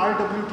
IWT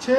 6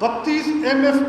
32 MF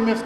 MF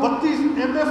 32 MF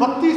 32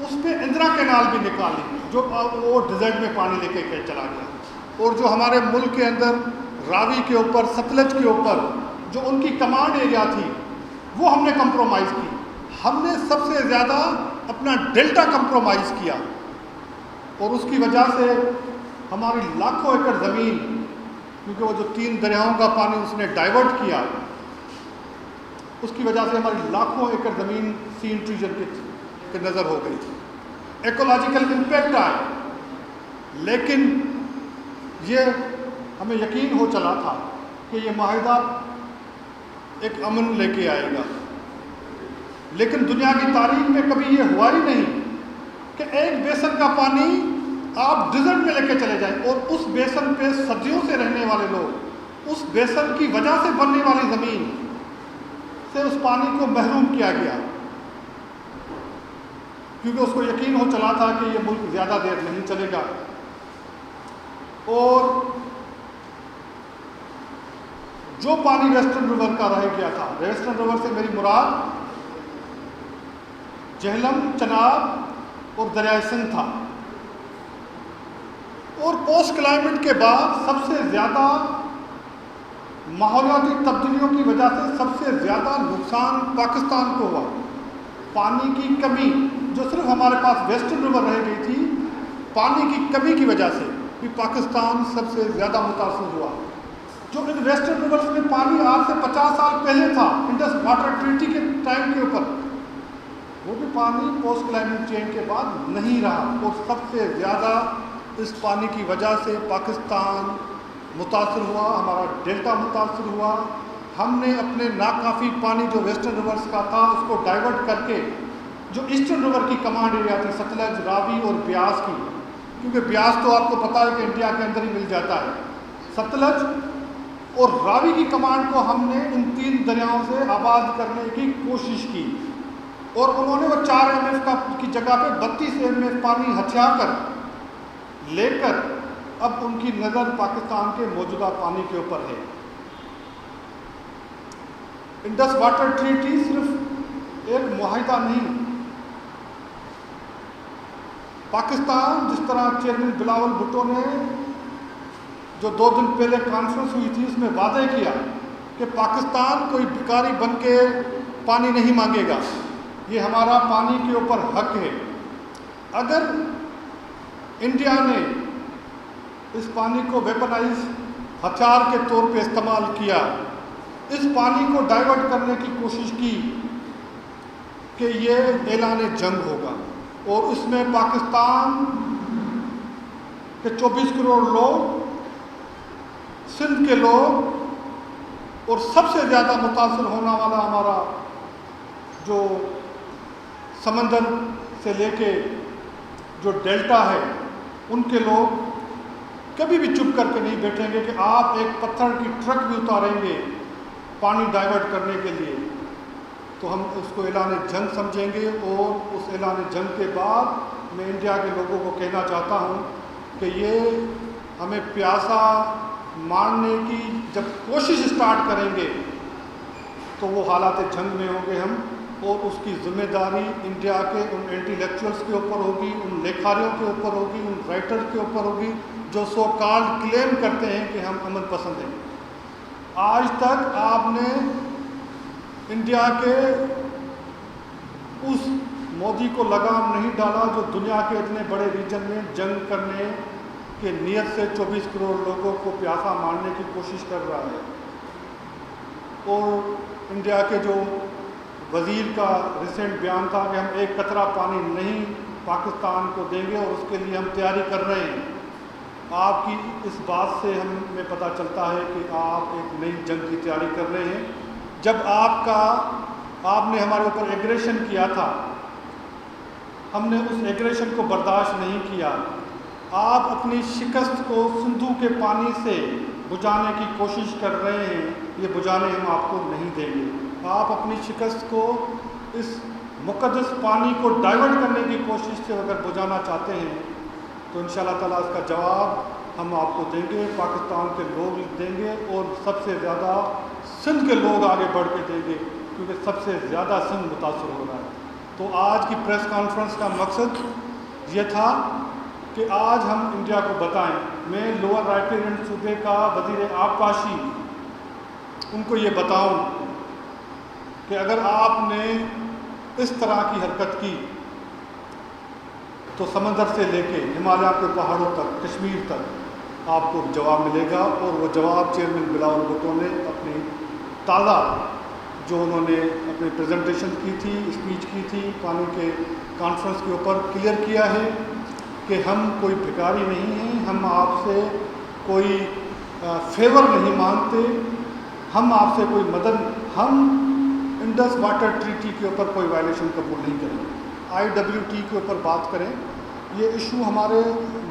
اس پہ Indira canal بھی نکالی جو وہ ڈیزرٹ میں پانی لے کے چلا گیا. اور جو ہمارے ملک کے اندر راوی کے اوپر ستلج کے اوپر جو ان کی کمانڈ ایریا تھی وہ ہم نے کمپرومائز کی. ہم نے سب سے زیادہ اپنا ڈیلٹا کمپرومائز کیا اور اس کی وجہ سے ہماری لاکھوں ایکڑ زمین, کیونکہ وہ جو 3 دریاؤں کا پانی اس نے ڈائیورٹ کیا, اس کی وجہ سے ہماری لاکھوں ایکڑ زمین سی انٹروژن کے نظر ہو گئی. ایکولوجیکل امپیکٹ آئے, لیکن یہ ہمیں یقین ہو چلا تھا کہ یہ معاہدہ ایک امن لے کے آئے گا. لیکن دنیا کی تاریخ میں کبھی یہ ہوا ہی نہیں کہ ایک بیسن کا پانی آپ ڈیزرٹ میں لے کے چلے جائیں اور اس بیسن پہ صدیوں سے رہنے والے لوگ, اس بیسن کی وجہ سے بننے والی زمین سے اس پانی کو محروم کیا گیا, کیونکہ اس کو یقین ہو چلا تھا کہ یہ ملک زیادہ دیر نہیں چلے گا. اور جو پانی ویسٹرن ریور کا رہ گیا تھا, ویسٹرن ریور سے میری مراد جہلم, چناب اور دریائے سندھ تھا. اور پوسٹ کلائمیٹ کے بعد سب سے زیادہ ماحولیاتی تبدیلیوں کی وجہ سے سب سے زیادہ نقصان پاکستان کو ہوا. پانی کی کمی جو صرف ہمارے پاس ویسٹرن ریور رہ گئی تھی, پانی کی کمی کی وجہ سے بھی پاکستان سب سے زیادہ متاثر ہوا. جو ان ویسٹرن ریورس میں پانی آج سے 50 سال پہلے تھا انڈس واٹر ٹریٹی کے ٹائم کے اوپر, وہ بھی پانی پوسٹ کلائمیٹ چینج کے بعد نہیں رہا. اور سب سے زیادہ اس پانی کی وجہ سے پاکستان متاثر ہوا, ہمارا ڈیلٹا متاثر ہوا. ہم نے اپنے ناکافی پانی جو ویسٹرن ریورس کا تھا اس کو ڈائیورٹ کر کے جو ایسٹرن ریور کی کمانڈ ایریا تھی ستلج, راوی اور بیاس کی, کیونکہ بیاس تو آپ کو پتہ ہے کہ انڈیا کے اندر ہی مل جاتا ہے, ستلج اور راوی کی کمانڈ کو ہم نے ان 3 دریاؤں سے آباد کرنے کی کوشش کی. اور انہوں نے وہ 4 MF کی جگہ پہ 32 MF پانی ہتھیا کر لے کر اب ان کی نظر پاکستان کے موجودہ پانی کے اوپر ہے. انڈس واٹر ٹریٹی صرف ایک معاہدہ نہیں, پاکستان جس طرح چیئرمین بلاول بھٹو نے جو 2 دن پہلے کانفرنس ہوئی تھی اس میں وعدے کیا کہ پاکستان کوئی بھکاری بن کے پانی نہیں مانگے گا, یہ ہمارا پانی کے اوپر حق ہے. اگر انڈیا نے اس پانی کو ویپنائز ہتھیار کے طور پہ استعمال کیا, اس پانی کو ڈائیورٹ کرنے کی کوشش کی کہ یہ اعلان جنگ ہوگا, اور اس میں پاکستان کے 24 کروڑ لوگ, سندھ کے لوگ اور سب سے زیادہ متاثر ہونے والا ہمارا جو سمندر سے لے کے جو ڈیلٹا ہے ان کے لوگ کبھی بھی چپ کر کے نہیں بیٹھیں گے کہ آپ ایک پتھر کی ٹرک بھی اتاریں گے پانی ڈائیورٹ کرنے کے لیے, تو ہم اس کو اعلان جنگ سمجھیں گے. اور اس اعلان جنگ کے بعد میں انڈیا کے لوگوں کو کہنا چاہتا ہوں کہ یہ ہمیں پیاسا مارنے کی جب کوشش اسٹارٹ کریں گے تو وہ حالات جنگ میں ہوں گے ہم, اور اس کی ذمہ داری انڈیا کے ان انٹیلیکچوئلس کے اوپر ہوگی, ان لیکھاریوں کے اوپر ہوگی, ان رائٹر کے اوپر ہوگی جو سو کالڈ کلیم کرتے ہیں کہ ہم امن پسند ہیں. آج تک آپ نے انڈیا کے اس مودی کو لگام نہیں ڈالا جو دنیا کے اتنے بڑے ریجن میں جنگ کرنے کے نیت سے 24 کروڑ لوگوں کو پیاسا مارنے کی کوشش کر رہا ہے. اور انڈیا کے جو وزیر کا ریسنٹ بیان تھا کہ ہم ایک قطرہ پانی نہیں پاکستان کو دیں گے اور اس کے لیے ہم تیاری کر رہے ہیں. آپ کی اس بات سے ہمیں پتہ چلتا ہے کہ آپ ایک نئی جنگ کی تیاری کر رہے ہیں. جب آپ نے ہمارے اوپر ایگریشن کیا تھا, ہم نے اس ایگریشن کو برداشت نہیں کیا. آپ اپنی شکست کو سندھو کے پانی سے بجھانے کی کوشش کر رہے ہیں, یہ بجھانے ہم آپ کو نہیں دیں گے. آپ اپنی شکست کو اس مقدس پانی کو ڈائیورٹ کرنے کی کوشش سے اگر بجھانا چاہتے ہیں تو انشاءاللہ تعالیٰ اس کا جواب ہم آپ کو دیں گے, پاکستان کے لوگ دیں گے, اور سب سے زیادہ سندھ کے لوگ آگے بڑھ کے دیں گے, کیونکہ سب سے زیادہ سندھ متاثر ہو رہا ہے. تو آج کی پریس کانفرنس کا مقصد یہ تھا کہ آج ہم انڈیا کو بتائیں. میں لوور رائپورینڈ صوبے کا وزیر آبپاشی ان کو یہ بتاؤں کہ اگر آپ نے اس طرح کی حرکت کی تو سمندر سے لے کے ہمالیہ کے پہاڑوں تک، کشمیر تک آپ کو جواب ملے گا. اور وہ جواب چیئرمین بلاول بھٹو نے اپنی تازہ جو انہوں نے اپنی پریزنٹیشن کی تھی، اسپیچ کی تھی پانی کے کانفرنس کے اوپر، کلیئر کیا ہے کہ ہم کوئی بھکاری نہیں ہیں، ہم آپ سے کوئی فیور نہیں مانگتے، ہم آپ سے کوئی مدد، ہم انڈس واٹر ٹریٹی کے اوپر کوئی وائلیشن قبول نہیں کریں گے. IWT کے اوپر بات کریں، یہ ایشو ہمارے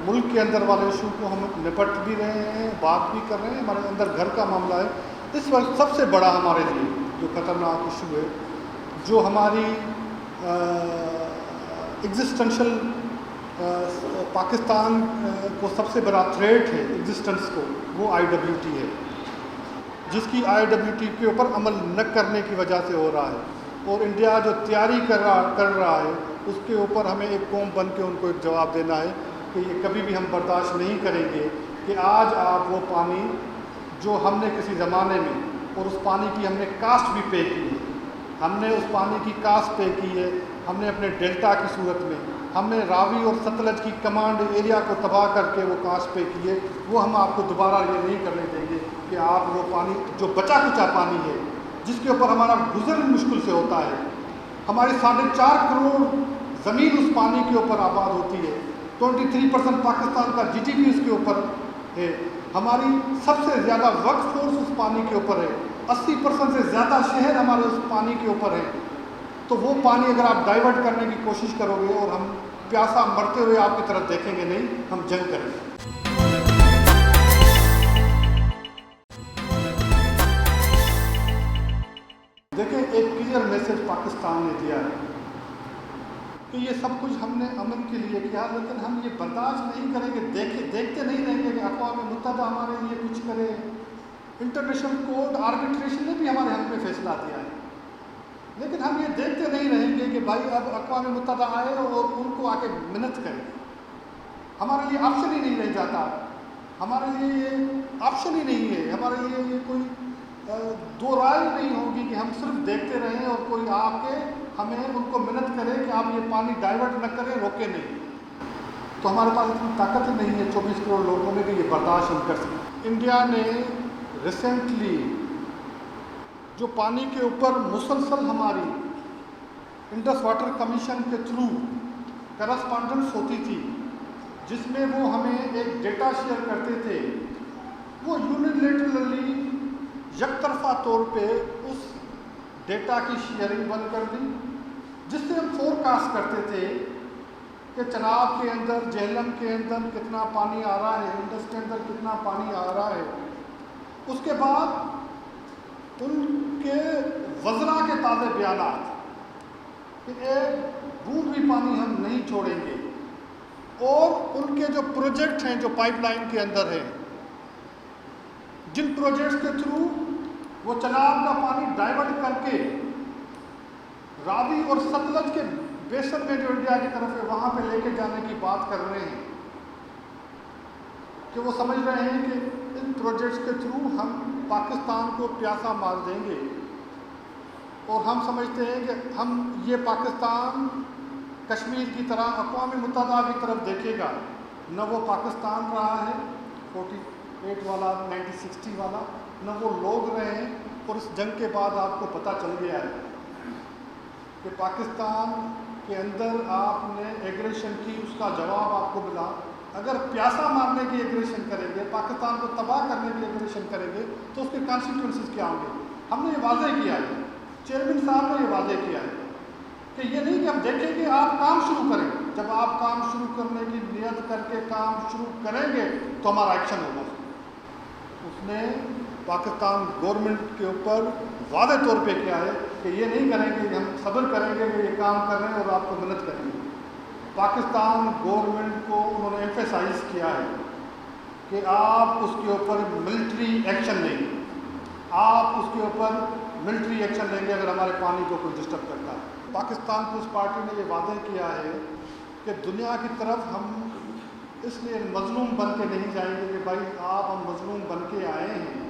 ملک کے اندر والے ایشو کو ہم نپٹ بھی رہے ہیں، بات بھی کر رہے ہیں، ہمارے اندر گھر کا معاملہ ہے. اس وقت سب سے بڑا ہمارے لیے جو خطرناک ایشو ہے، جو ہماری ایگزسٹنشل پاکستان کو سب سے بڑا تھریٹ ہے ایگزسٹنس کو، وہ IWT ہے، جس کی IWT کے اوپر عمل نہ کرنے کی وجہ سے ہو رہا ہے. اور انڈیا جو تیاری کر رہا ہے اس کے اوپر ہمیں ایک قوم بن کے ان کو ایک جواب دینا ہے کہ یہ کبھی بھی ہم برداشت نہیں کریں گے کہ آج آپ وہ پانی جو ہم نے کسی زمانے میں، اور اس پانی کی ہم نے کاسٹ بھی پے کی ہے، ہم نے اس پانی کی کاسٹ پے کی ہے، ہم نے اپنے ڈیلٹا کی صورت میں، ہم نے راوی اور ستلج کی کمانڈ ایریا کو تباہ کر کے وہ کاسٹ پے کی ہے، وہ ہم آپ کو دوبارہ یہ نہیں کرنے دیں گے کہ آپ وہ پانی جو بچا کچا پانی ہے جس کے اوپر ہمارا گزر مشکل سے ہوتا ہے، ہماری 4.5 کروڑ زمین اس پانی کے اوپر آباد ہوتی ہے، 23% پاکستان کا GDP اس کے اوپر ہے، ہماری سب سے زیادہ ورک فورس اس پانی کے اوپر ہے، 80% سے زیادہ شہر ہمارے اس پانی کے اوپر ہے. تو وہ پانی اگر آپ ڈائیورٹ کرنے کی کوشش کرو گے اور ہم پیاسا مرتے ہوئے آپ کی طرف دیکھیں گے نہیں، ہم جنگ کریں گے. دیکھیں، ایک کلیئر میسج پاکستان نے دیا ہے کہ یہ سب کچھ ہم نے امن کے لیے کیا، لیکن ہم یہ برداشت نہیں کریں گے، دیکھتے نہیں رہیں گے کہ اقوام متحدہ ہمارے لیے کچھ کرے. انٹرنیشنل کورٹ آربیٹریشن نے بھی ہمارے حق میں فیصلہ دیا ہے، لیکن ہم یہ دیکھتے نہیں رہیں گے کہ بھائی اب اقوام متحدہ آئے اور ان کو آ کے منت کریں. ہمارے لیے آپشن ہی نہیں رہ جاتا، ہمارے لیے یہ آپشن ہی نہیں ہے، ہمارے لیے یہ کوئی دو رائے نہیں ہوگی کہ ہم صرف دیکھتے رہیں اور کوئی آ کے ہمیں ان کو منت کرے کہ آپ یہ پانی ڈائیورٹ نہ کریں، روکے نہیں. تو ہمارے پاس اتنی طاقت ہی نہیں ہے 24 کروڑ لوگوں میں کہ یہ برداشت ہم کر سکیں. انڈیا نے ریسنٹلی جو پانی کے اوپر مسلسل ہماری انڈس واٹر کمیشن کے تھرو کرسپانڈنس ہوتی تھی، جس میں وہ ہمیں ایک ڈیٹا شیئر کرتے تھے، وہ یونیلیٹرلی یک طرفہ طور پہ اس ڈیٹا کی شیئرنگ بند کر دی، جس سے ہم فور کاسٹ کرتے تھے کہ چناب کے اندر، جہلم کے اندر کتنا پانی آ رہا ہے، انڈس کے اندر کتنا پانی آ رہا ہے. اس کے بعد ان کے وزراء کے تازہ بیانات کہ ایک بوند بھی پانی ہم نہیں چھوڑیں گے، اور ان کے جو پروجیکٹ ہیں جو پائپ لائن کے اندر ہیں، جن پروجیکٹس کے تھرو وہ چناب کا پانی ڈائیورٹ کر کے راوی اور ستلج کے بیسن میں جو انڈیا کی طرف ہے وہاں پہ لے کے جانے کی بات کر رہے ہیں، کہ وہ سمجھ رہے ہیں کہ ان پروجیکٹس کے تھرو ہم پاکستان کو پیاسا مار دیں گے. اور ہم سمجھتے ہیں کہ ہم یہ پاکستان کشمیر کی طرح اقوام متحدہ کی طرف دیکھے گا، نہ وہ پاکستان رہا ہے 48 والا، 1960 والا، نہ وہ لوگ رہے ہیں. اور اس جنگ کے بعد آپ کو پتہ چل گیا ہے کہ پاکستان کے اندر آپ نے ایگریشن کی، اس کا جواب آپ کو ملا. اگر پیاسا مارنے کی ایگریشن کریں گے، پاکستان کو تباہ کرنے کی ایگریشن کریں گے تو اس کے کانسیکوینسز کیا ہوں گے. ہم نے یہ واضح کیا ہے، چیئرمین صاحب نے یہ واضح کیا ہے کہ یہ نہیں کہ ہم دیکھیں کہ آپ کام شروع کریں، جب آپ کام شروع کرنے کی نیت کر کے کام شروع کریں گے تو ہمارا ایکشن ہوگا. اس نے پاکستان گورنمنٹ کے اوپر واضح طور پہ کیا ہے کہ یہ نہیں کریں گے کہ ہم صبر کریں گے کہ یہ کام کر رہے ہیں اور آپ کو مدد کریں گے. پاکستان گورنمنٹ کو انہوں نے ایمفیسائز کیا ہے کہ آپ اس کے اوپر ملٹری ایکشن لیں گے، آپ اس کے اوپر ملٹری ایکشن لیں گے اگر ہمارے پانی کو کوئی ڈسٹرب کرتا ہے. پاکستان پیپلز پارٹی نے یہ وعدہ کیا ہے کہ دنیا کی طرف ہم اس لیے مظلوم بن کے نہیں جائیں گے کہ بھائی آپ ہم مظلوم بن کے آئے ہیں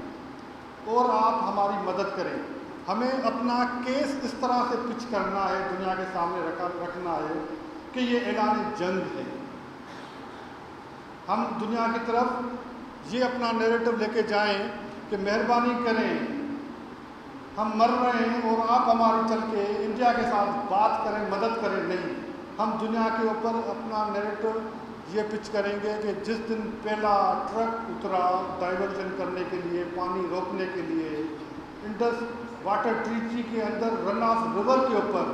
اور آپ ہماری مدد کریں. ہمیں اپنا کیس اس طرح سے پچ کرنا ہے, دنیا کے سامنے رکھنا ہے کہ یہ اعلان جنگ ہے. ہم دنیا کی طرف یہ اپنا نیریٹو لے کے جائیں کہ مہربانی کریں, ہم مر رہے ہیں اور آپ ہماری چل کے انڈیا کے ساتھ بات کریں, مدد کریں. نہیں, ہم دنیا کے اوپر اپنا نیریٹو یہ پچ کریں گے کہ جس دن پہلا ٹرک اترا ڈائیورژن کرنے کے لیے, پانی روکنے کے لیے, انڈس واٹر ٹریٹی کے اندر رن آف ریور کے اوپر,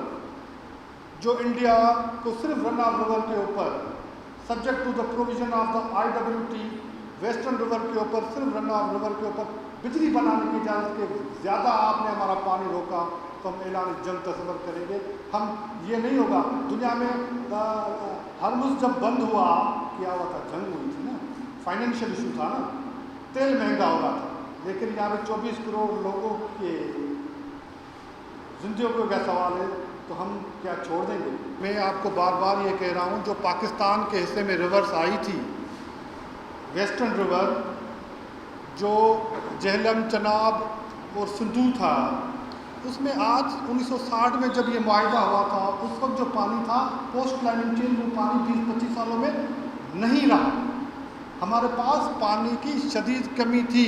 جو انڈیا کو صرف رن آف ریور کے اوپر subject to the provision of the IWT western river کے اوپر, صرف رن آف ریور کے اوپر بجلی بنانے کی اجازت کے زیادہ آپ نے ہمارا پانی روکا تو ہم اعلان جنگ تصور کریں گے. ہم یہ نہیں ہوگا. دنیا میں ہرمز جب بند ہوا, کیا ہوا تھا, جنگ ہوئی تھی نا, فائنینشیل ایشو تھا نا, تیل مہنگا ہو رہا تھا, لیکن یہاں پہ 24 کروڑ لوگوں کے زندگیوں کا سوال ہے تو ہم کیا چھوڑ دیں گے؟ میں آپ کو بار بار یہ کہہ رہا ہوں, جو پاکستان کے حصے میں ریورس آئی تھی, ویسٹرن ریور جو جہلم, چناب اور سندھو تھا, اس میں آج 1960 میں جب یہ معاہدہ ہوا تھا, اس وقت جو پانی تھا پوسٹ کلائمیٹ چینج وہ پانی 20-25 سالوں میں نہیں رہا. ہمارے پاس پانی کی شدید کمی تھی.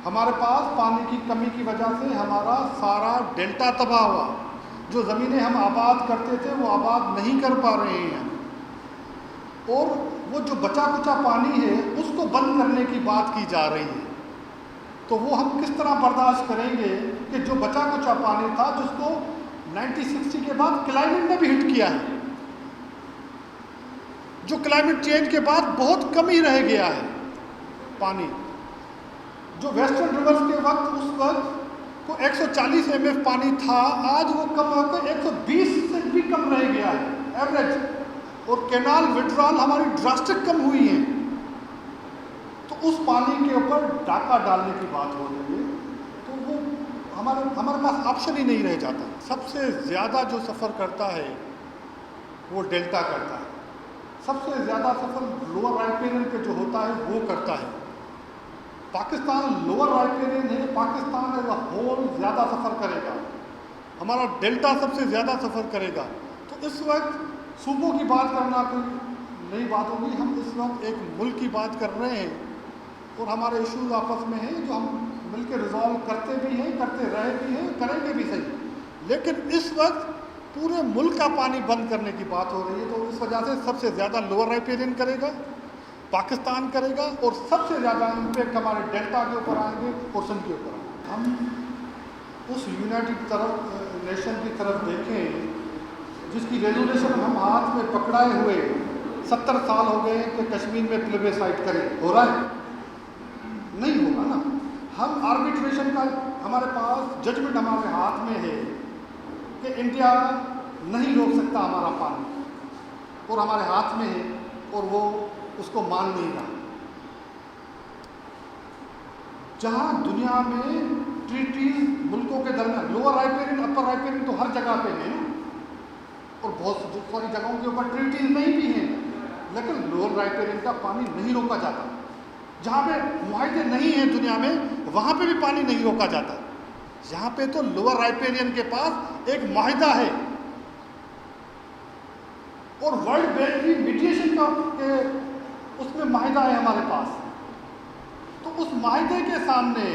ہمارے پاس پانی کی کمی کی وجہ سے ہمارا سارا ڈیلٹا تباہ ہوا. جو زمینیں ہم آباد کرتے تھے وہ آباد نہیں کر پا رہے ہیں, اور وہ جو بچا کچا پانی ہے اس کو بند کرنے کی بات کی جا رہی ہے. تو وہ ہم کس طرح برداشت کریں گے کہ جو بچا کچا پانی تھا, جس کو 1960 کے بعد کلائمیٹ نے بھی ہٹ کیا ہے, جو کلائمیٹ چینج کے بعد بہت کم ہی رہ گیا ہے پانی, جو ویسٹرن ریورس کے وقت اس وقت کو 140 MF پانی تھا, آج وہ کم ہو کر 120 سے بھی کم رہ گیا ہے ایوریج. اور کینال وڈرال ہماری ڈراسٹک کم ہوئی ہیں. تو اس پانی کے اوپر ڈاکہ ڈالنے کی بات ہو رہی ہے, تو وہ ہمارے پاس آپشن ہی نہیں رہ جاتا. سب سے زیادہ جو سفر کرتا ہے وہ ڈیلٹا کرتا ہے. سب سے زیادہ سفر لوور رائپیرین پہ جو ہوتا ہے وہ کرتا ہے. پاکستان لوور رائپیرین ہے, پاکستان ایز اے ہول زیادہ سفر کرے گا, ہمارا ڈیلٹا سب سے زیادہ سفر کرے گا. تو اس وقت صوبوں کی بات کرنا کوئی نئی بات ہوگی. ہم اس وقت ایک ملک کی بات کر رہے ہیں, اور ہمارے ایشوز آپس میں ہیں جو ہم مل کے ریزالو کرتے بھی ہیں, کرتے رہے بھی ہیں, کریں گے بھی صحیح. لیکن اس وقت پورے ملک کا پانی بند کرنے کی بات ہو رہی ہے, تو اس وجہ سے سب سے زیادہ لوور رائپیرین کرے گا, پاکستان کرے گا, اور سب سے زیادہ امپیکٹ ہمارے ڈیلٹا کے اوپر آئیں گے اور سندھ کے اوپر. ہم اس یونائٹڈ نیشن کی طرف دیکھیں جس کی ریزولوشن ہم ہاتھ میں پکڑائے ہوئے 70 سال ہو گئے کہ کشمیر میں پلیبیسائٹ کریں. ہو رہا ہے؟ نہیں ہوگا نا. ہم آربیٹریشن کا ہمارے پاس ججمنٹ ہمارے ہاتھ میں ہے کہ انڈیا نہیں روک سکتا ہمارا پانی, اور ہمارے ہاتھ میں ہے, اور وہ اس کو مان نہیں رہا. جہاں دنیا میں ٹریٹیز ملکوں کے درمیان, لوور رائپیرین اپر رائپیرین تو ہر جگہ پہ ہیں, اور بہت ساری جگہوں کے اوپر ٹریٹیز نہیں بھی ہیں, لیکن لوور رائپیرین کا پانی نہیں روکا جاتا. جہاں پہ معاہدے نہیں ہیں دنیا میں وہاں پہ بھی پانی نہیں روکا جاتا. یہاں پہ تو لوور رائپیرین کے پاس ایک معاہدہ ہے, اور ورلڈ بینک کی میڈیشن کا اس میں معاہدہ ہے ہمارے پاس. تو اس معاہدے کے سامنے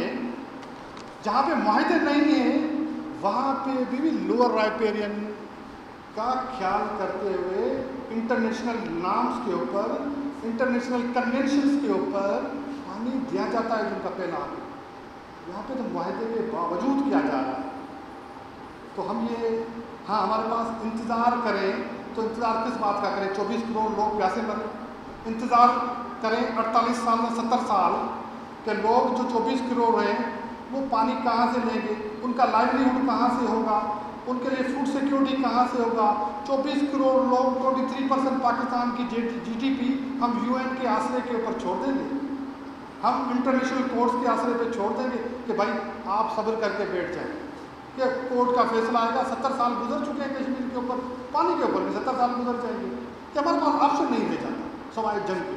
جہاں پہ معاہدے نہیں ہیں وہاں پہ بھی لوور رائپیرین کا خیال کرتے ہوئے انٹرنیشنل نارمز کے اوپر, انٹرنیشنل کنونشنز کے اوپر پانی دیا جاتا ہے جن کا پہلا. یہاں پہ تو معاہدے کے باوجود کیا جا رہا ہے. تو ہم یہ ہمارے پاس انتظار کریں, تو انتظار کس بات کا کریں؟ 24 کروڑ لوگ پیاسے مریں. انتظار کریں 48 سال یا 70 سال کہ لوگ جو 24 کروڑ ہیں وہ پانی کہاں سے لیں گے, ان کا لائیولیہوڈ کہاں سے ہوگا, ان کے لیے فوڈ سیکیورٹی کہاں سے ہوگا. 24 کروڑ لوگ 23% پاکستان کی GDP ہم UN کے آسرے کے اوپر چھوڑ دیں گے, ہم انٹرنیشنل کورٹس کے آسرے پہ چھوڑ دیں گے کہ بھائی آپ صبر کر کے بیٹھ جائیں. کہ کورٹ کا فیصلہ آئے گا. 70 سال گزر چکے ہیں کشمیر کے اوپر, پانی کے اوپر بھی 70 سال گزر جائیں گے, کہ ہمارے پاس آپشن نہیں رہ جاتا سوائے جنگ کے.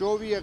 24